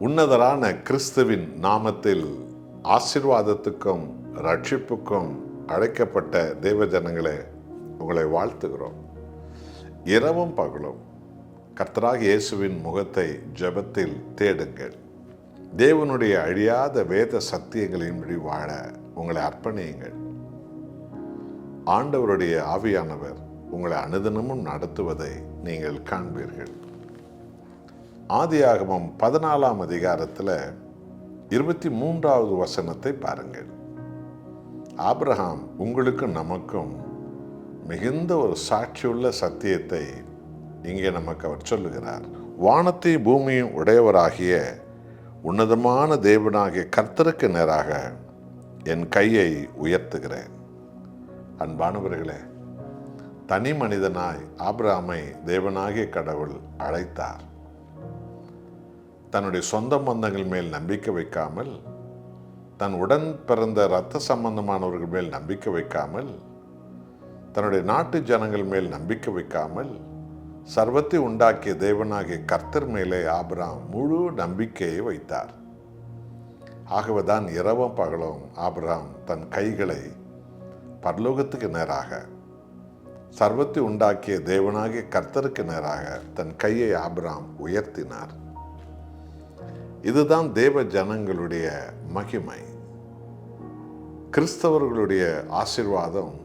உன்னதரான கிறிஸ்துவின் நாமத்தில் ஆசீர்வாதத்துக்கும் ரட்சிப்புக்கும் அழைக்கப்பட்ட தேவ ஜனங்களே, உங்களை வாழ்த்துகிறோம். இரவும் பகலும் கர்த்தராகிய இயேசுவின் முகத்தை ஜெபத்தில் தேடுங்கள். தேவனுடைய அழியாத வேத சத்தியங்களின்படி வாழ உங்களை அர்ப்பணியுங்கள். ஆண்டவருடைய ஆவியானவர் உங்களை அனுதினமும் நடத்துவதை நீங்கள் காண்பீர்கள். ஆதியாகமம் 14ஆம் அதிகாரத்தில் 23வது வசனத்தை பாருங்கள். ஆபிரகாம் உங்களுக்கும் நமக்கும் மிகுந்த ஒரு சாட்சியுள்ள சத்தியத்தை இங்கே நமக்கு அவர் சொல்லுகிறார். வானத்தையும் பூமியும் உடையவராகிய உன்னதமான தேவனாகிய கர்த்தருக்கு நேராக என் கையை உயர்த்துகிறேன். அன்பானவர்களே, தனி மனிதனாய் ஆபிரகாமை தேவனாகிய கடவுள் அழைத்தார். தன்னுடைய சொந்த பந்தங்கள் மேல் நம்பிக்கை வைக்காமல், தன் உடன் பிறந்த இரத்த சம்பந்தமானவர்கள் மேல் நம்பிக்கை வைக்காமல், தன்னுடைய நாட்டு ஜனங்கள் மேல் நம்பிக்கை வைக்காமல், சர்வத்தை உண்டாக்கிய தேவனாகிய கர்த்தர் மேலே ஆபிரகாம் முழு நம்பிக்கையை வைத்தார். ஆகவேதான் இரவும் பகலும் ஆபிரகாம் தன் கைகளை பரலோகத்துக்கு நேராக, சர்வத்தை உண்டாக்கிய தேவனாகிய கர்த்தருக்கு நேராக தன் கையை ஆபிரகாம் உயர்த்தினார். இதுதான் தேவ ஜனங்களுடைய மகிமை. கிறிஸ்தவர்களுடைய ஆசீர்வாதம்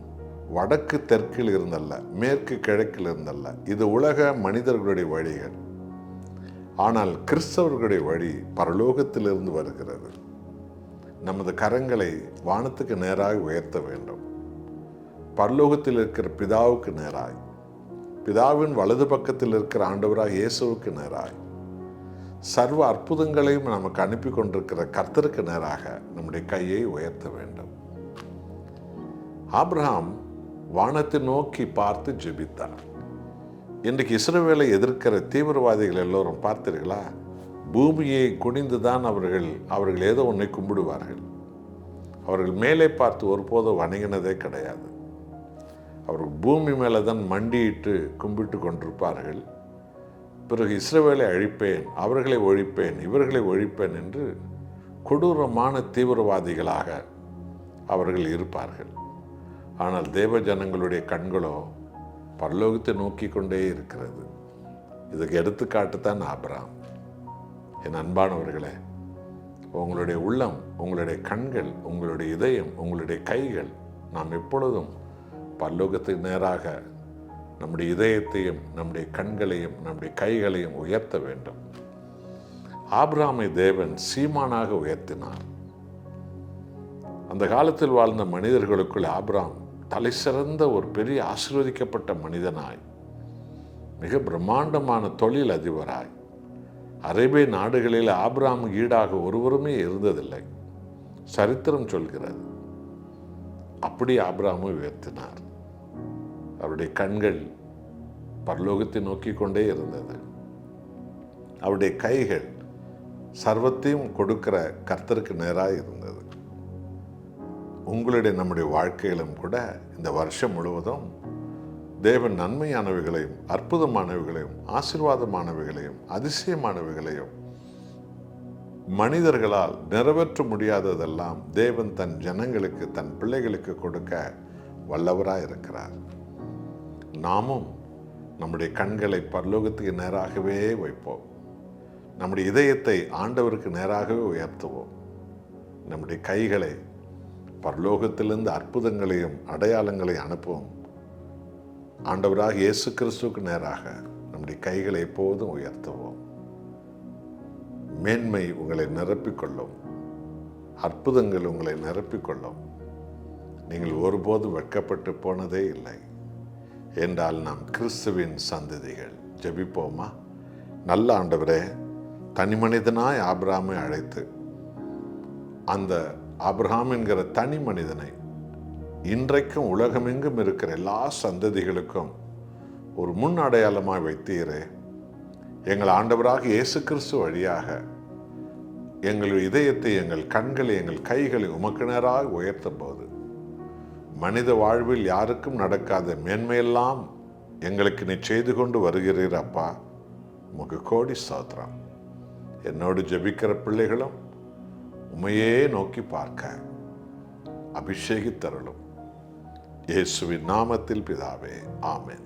வடக்கு தெற்கில் இருந்தல்ல, மேற்கு கிழக்கில் இருந்தல்ல. இது உலக மனிதர்களுடைய வழிகள். ஆனால் கிறிஸ்தவர்களுடைய வழி பரலோகத்திலிருந்து வருகிறது. நமது கரங்களை வானத்துக்கு நேராக உயர்த்த வேண்டும். பரலோகத்தில் இருக்கிற பிதாவுக்கு நேராய், பிதாவின் வலது பக்கத்தில் இருக்கிற ஆண்டவராக இயேசுவுக்கு நேராய், சர்வ அற்புதங்களையும் நமக்கு அனுப்பி கொண்டிருக்கிற கர்த்தருக்கு நேராக நம்முடைய கையை உயர்த்த வேண்டும். ஆபிரகாம் வானத்தை நோக்கி பார்த்து ஜெபித்தார். இன்றைக்கு இஸ்ரவேலை எதிர்க்கிற தீவிரவாதிகள் எல்லோரும் பார்த்தீர்களா? பூமியை குனிந்துதான் அவர்கள் ஏதோ ஒன்றை கும்பிடுவார்கள். அவர்கள் மேலே பார்த்து ஒருபோதும் வணங்கினதே கிடையாது. அவர்கள் பூமி மேலே தான் மண்டியிட்டு கும்பிட்டு கொண்டிருப்பார்கள். பிறகு இஸ்ரவேலை அழிப்பேன், அவர்களை ஒழிப்பேன், இவர்களை ஒழிப்பேன் என்று கொடூரமான தீவிரவாதிகளாக அவர்கள் இருப்பார்கள். ஆனால் தேவ ஜனங்களுடைய கண்களோ பரலோகத்தை நோக்கி கொண்டே இருக்கிறது. இதுக்கு எடுத்துக்காட்டுத்தான் ஆபிரகாம். என் அன்பானவர்களே, உங்களுடைய உள்ளம், உங்களுடைய கண்கள், உங்களுடைய இதயம், உங்களுடைய கைகள், நாம் எப்பொழுதும் பரலோகத்துக்கு நேராக நம்முடைய இதயத்தையும், நம்முடைய கண்களையும், நம்முடைய கைகளையும் உயர்த்த வேண்டும். ஆபிரகாமை தேவன் சீமானாக உயர்த்தினார். அந்த காலத்தில் வாழ்ந்த மனிதர்களுக்குள் ஆபிரகாம் தலை சிறந்த ஒரு பெரிய ஆசீர்வதிக்கப்பட்ட மனிதனாய், மிக பிரம்மாண்டமான தொழில் அதிபராய், அரேபிய நாடுகளில் ஆபிரகாம் ஈடாக ஒருவருமே இருந்ததில்லை, சரித்திரம் சொல்கிறது. அப்படி ஆபிரகாமை உயர்த்தினார். அவருடைய கண்கள் பரலோகத்தை நோக்கி கொண்டே இருந்தது. அவருடைய கைகள் சர்வத்தையும் கொடுக்கிற கர்த்தருக்கு நேராக இருந்தது. உங்களுடைய நம்முடைய வாழ்க்கையிலும் கூட இந்த வருஷம் முழுவதும் தேவன் நன்மையானவைகளையும், அற்புதமானவைகளையும், ஆசீர்வாதமானவைகளையும், அதிசயமானவைகளையும், மனிதர்களால் நிறைவேற்ற முடியாததெல்லாம் தேவன் தன் ஜனங்களுக்கு, தன் பிள்ளைகளுக்கு கொடுக்க வல்லவராக இருக்கிறார். நாமும் நம்முடைய கண்களை பரலோகத்துக்கு நேராகவே வைப்போம். நம்முடைய இதயத்தை ஆண்டவருக்கு நேராகவே உயர்த்துவோம். நம்முடைய கைகளை பரலோகத்திலிருந்து அற்புதங்களையும் அடையாளங்களையும் அனுப்புவோம். ஆண்டவராக இயேசு கிறிஸ்துவுக்கு நேராக நம்முடைய கைகளை எப்போதும் உயர்த்துவோம். மேன்மை உங்களை நிரப்பிக்கொள்ளும், அற்புதங்கள் உங்களை நிரப்பிக்கொள்ளும். நீங்கள் ஒருபோதும் வெட்கப்பட்டு போனதே இல்லை. என்றால் நாம் கிறிஸ்துவின் சந்ததிகள். ஜெபிப்போமா? நல்ல ஆண்டவரே, தனி மனிதனாய் ஆபிரகாமை அழைத்து, அந்த ஆபிரகாம் என்கிற தனி மனிதனை இன்றைக்கும் உலகமெங்கும் இருக்கிற எல்லா சந்ததிகளுக்கும் ஒரு முன் அடையாளமாய் வைத்தீரே. எங்கள் ஆண்டவராக இயேசு கிறிஸ்து வழியாக எங்கள் இதயத்தை, எங்கள் கண்களை, எங்கள் கைகளை உமக்கு நேராக உயர்த்தும் போது மனித வாழ்வில் யாருக்கும் நடக்காத மேன்மையெல்லாம் எங்களுக்கு நீ செய்து கொண்டு வருகிறீர் அப்பா. உமக்கு கோடி ஸ்தோத்திரம். என்னோடு ஜெபிக்கிற பிள்ளைகளும் உமையே நோக்கி பார்க்க அபிஷேகித்தருளும். இயேசுவின் நாமத்தில் பிதாவே, ஆமென்.